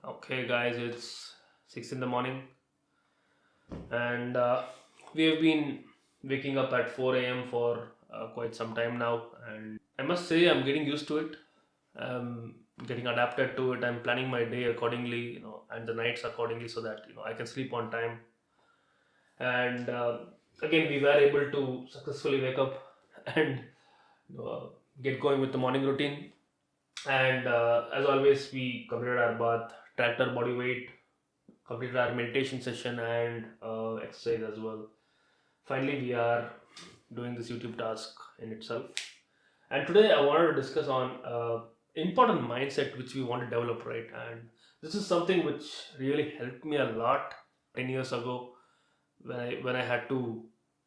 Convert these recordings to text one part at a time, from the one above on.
Okay, guys, it's 6 in the morning, and we have been waking up at 4 a.m. for quite some time now. And I must say, I'm getting used to it. I'm getting adapted to it. I'm planning my day accordingly, and the nights accordingly so that I can sleep on time. And again, we were able to successfully wake up and get going with the morning routine. And as always, we completed our bath, tracked our body weight, completed our meditation session and exercise as well. Finally, we are doing this YouTube task in itself. And today, I wanted to discuss on important mindset which we want to develop, right? And this is something which really helped me a lot 10 years ago when I had to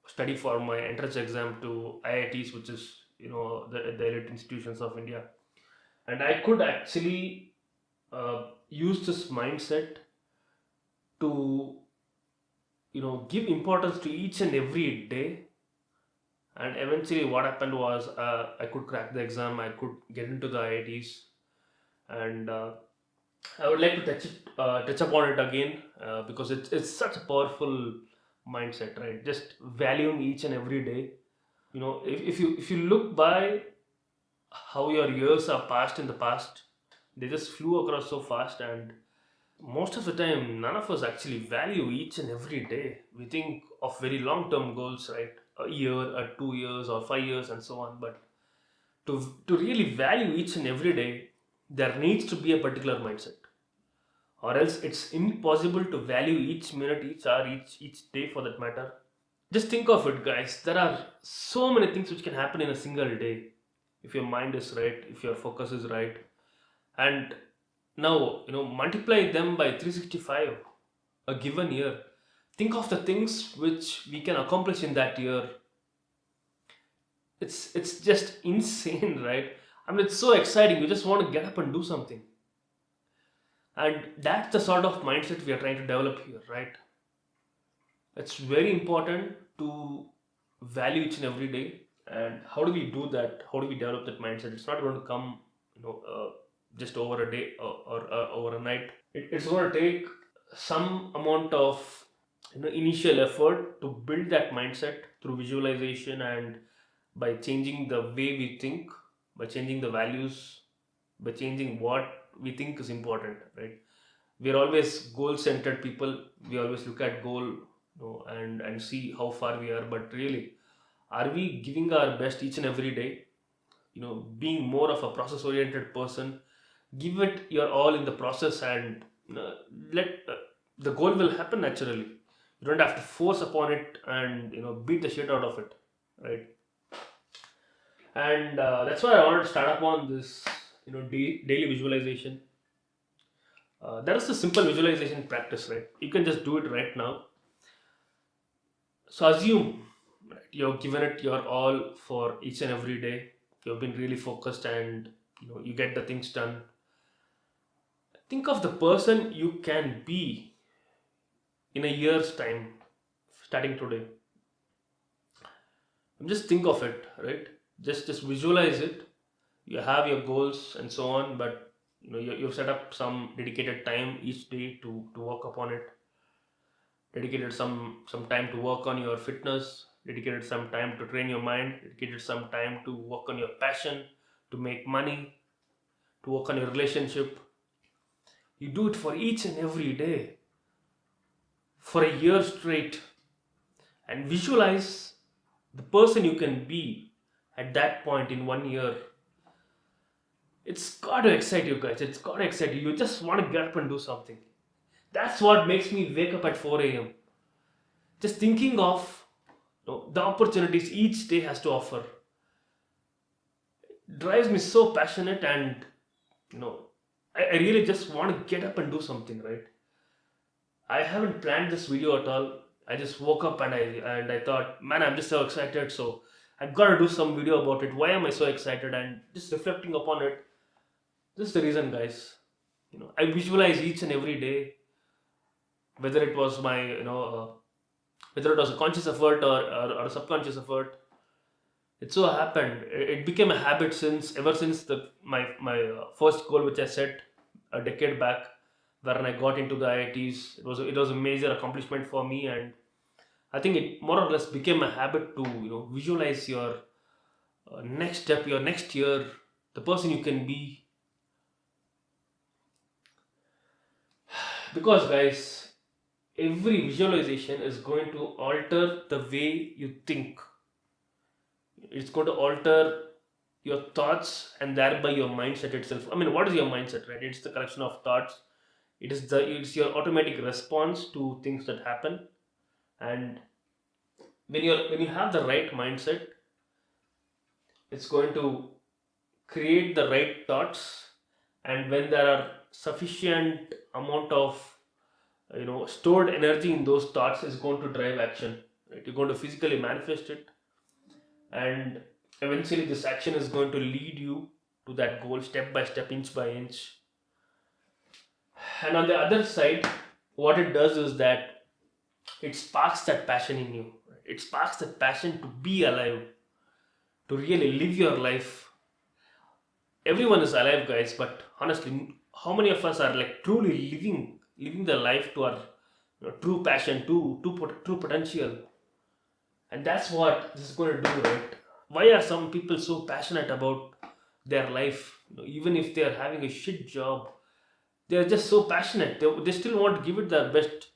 study for my entrance exam to IITs, which is the elite institutions of India, and I could actually use this mindset to give importance to each and every day. And eventually what happened was, I could crack the exam, I could get into the IITs. And I would like to touch upon it again, because it's such a powerful mindset, right? Just valuing each and every day. If you look by how your years are passed in the past, they just flew across so fast. And most of the time none of us actually value each and every day. We think of very long term goals, right? A year or 2 years or 5 years and so on. But to really value each and every day, there needs to be a particular mindset, or else it's impossible to value each minute, each hour, each day for that matter. Just think of it, guys. There are so many things which can happen in a single day if your mind is right, if your focus is right. And now, multiply them by 365, a given year. Think of the things which we can accomplish in that year. It's just insane, right? I mean, it's so exciting. You just want to get up and do something. And that's the sort of mindset we are trying to develop here, right? It's very important to value each and every day. And how do we do that? How do we develop that mindset? It's not going to come, just over a day, or over a night. It's going to take some amount of initial effort to build that mindset through visualization, and by changing the way we think, by changing the values, by changing what we think is important, right? We are always goal centered people. We always look at goal, and see how far we are. But really, are we giving our best each and every day? Being more of a process oriented person, give it your all in the process. And let the goal will happen naturally. You don't have to force upon it and beat the shit out of it, right? And that's why I wanted to start upon this daily visualization. There is a simple visualization practice, right? You can just do it right now. So assume, right, you've given it your all for each and every day. You've been really focused, and you get the things done. Think of the person you can be in a year's time, starting today. Just think of it, right? Just visualize it. You have your goals and so on, but you've set up some dedicated time each day to work upon it. Dedicated some time to work on your fitness. Dedicated some time to train your mind. Dedicated some time to work on your passion, to make money, to work on your relationship. You do it for each and every day for a year straight, and visualize the person you can be at that point in 1 year. It's got to excite you, guys. It's got to excite you. You just want to get up and do something. That's what makes me wake up at 4 a.m. Just thinking of the opportunities each day has to offer drives me so passionate. And you know I really just want to get up and do something, right? I haven't planned this video at all. I just woke up, and I thought, man, I'm just so excited. So I gotta do some video about it. Why am I so excited? And just reflecting upon it. This is the reason, guys. I visualize each and every day, whether it was my, whether it was a conscious effort, or a subconscious effort. It so happened. It became a habit since ever since the my first goal, which I set a decade back. when I got into the IITs. It was a major accomplishment for me, and I think it more or less became a habit to visualize your next step, your next year, the person you can be. Because guys, every visualization is going to alter the way you think. It's going to alter your thoughts and thereby your mindset itself. I mean, what is your mindset, right? It's the collection of thoughts. It's your automatic response to things that happen. And when you have the right mindset, it's going to create the right thoughts. And when there are sufficient amount of stored energy in those thoughts, is going to drive action, right? You're going to physically manifest it, and eventually this action is going to lead you to that goal step by step, inch by inch. And on the other side, what it does is that it sparks that passion in you, right? It sparks that passion to be alive, to really live your life. Everyone is alive, guys, but honestly, how many of us are like truly living the life to our true passion, true potential? And that's what this is going to do, right? Why are some people so passionate about their life? Even if they are having a shit job, they are just so passionate. They still want to give it their best,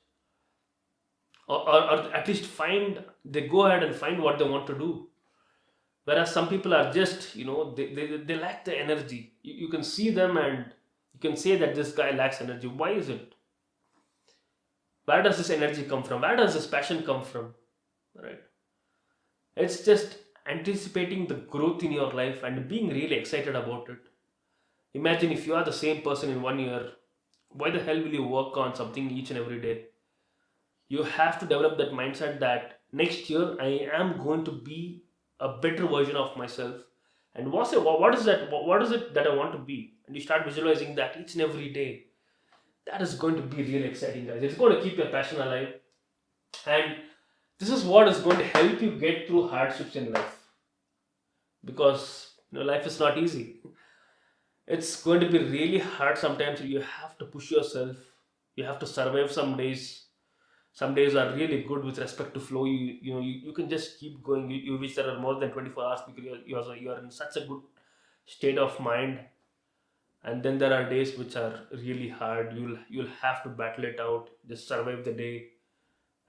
or at least find. They go ahead and find what they want to do. Whereas some people are just, they lack the energy. You can see them and you can say that this guy lacks energy. Why is it? Where does this energy come from? Where does this passion come from? Right? It's just anticipating the growth in your life and being really excited about it. Imagine if you are the same person in 1 year, why the hell will you work on something each and every day? You have to develop that mindset that next year I am going to be a better version of myself. And what is that? What is it that I want to be? And you start visualizing that each and every day. That is going to be really exciting, guys. It's going to keep your passion alive. And this is what is going to help you get through hardships in life. Because life is not easy. It's going to be really hard sometimes. You have to push yourself. You have to survive some days. Some days are really good with respect to flow. You can just keep going. You wish there are more than 24 hours because you're in such a good state of mind. And then there are days which are really hard. You'll have to battle it out, just survive the day.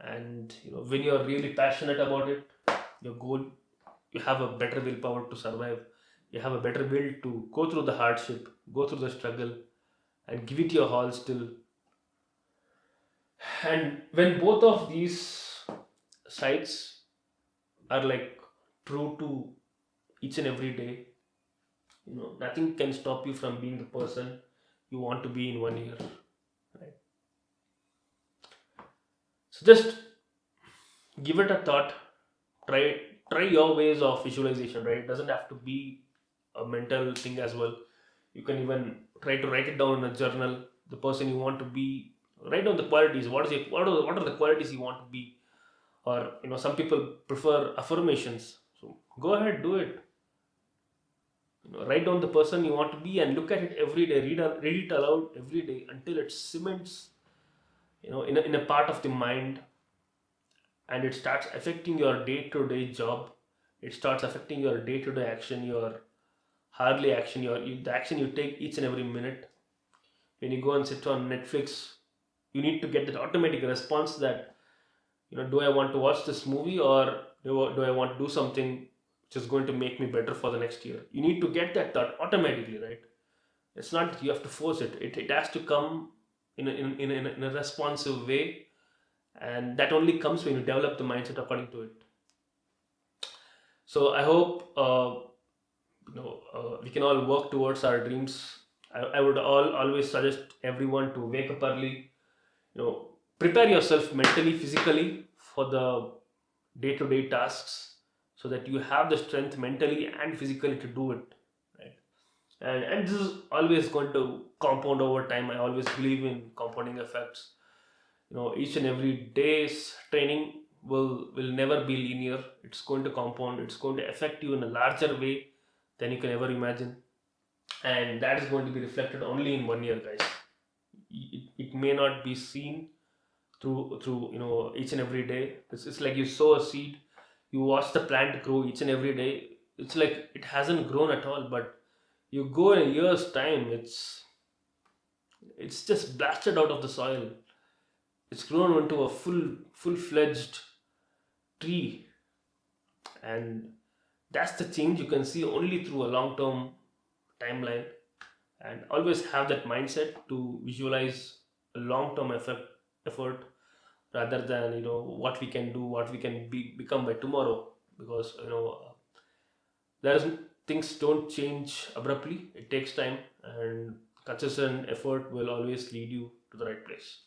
And when you're really passionate about it, your goal, you have a better willpower to survive. You have a better will to go through the hardship, go through the struggle, and give it your all still. And when both of these sides are like true to each and every day, nothing can stop you from being the person you want to be in 1 year, right? So just give it a thought. Try your ways of visualization, right? It doesn't have to be a mental thing as well. You can even try to write it down in a journal. The person you want to be, write down the qualities. What are the qualities you want to be? Or some people prefer affirmations, so go ahead, do it. Write down the person you want to be and look at it every day. Read it aloud every day until it cements in a part of the mind, and it starts affecting your day-to-day job. It starts affecting your day-to-day action, your hardly action, the action you take each and every minute. When you go and sit on Netflix, you need to get that automatic response that do I want to watch this movie, or do I want to do something which is going to make me better for the next year? You need to get that thought automatically, right? It's not that you have to force it. It has to come in a responsive way, and that only comes when you develop the mindset according to it. So I hope we can all work towards our dreams. I would always suggest everyone to wake up early. Prepare yourself mentally, physically for the day-to-day tasks, so that you have the strength mentally and physically to do it, right? And this is always going to compound over time. I always believe in compounding effects. Each and every day's training will never be linear. It's going to compound. It's going to affect you in a larger way than you can ever imagine, and that is going to be reflected only in 1 year, guys. It it may not be seen through each and every day. It's like you sow a seed, you watch the plant grow each and every day. It's like it hasn't grown at all, but you go in a year's time, it's just blasted out of the soil. It's grown into a full-fledged tree. And that's the change you can see only through a long term timeline. And always have that mindset to visualize a long term effort, rather than what we can do, what we can become by tomorrow. Because there's things don't change abruptly. It takes time, and consistent effort will always lead you to the right place.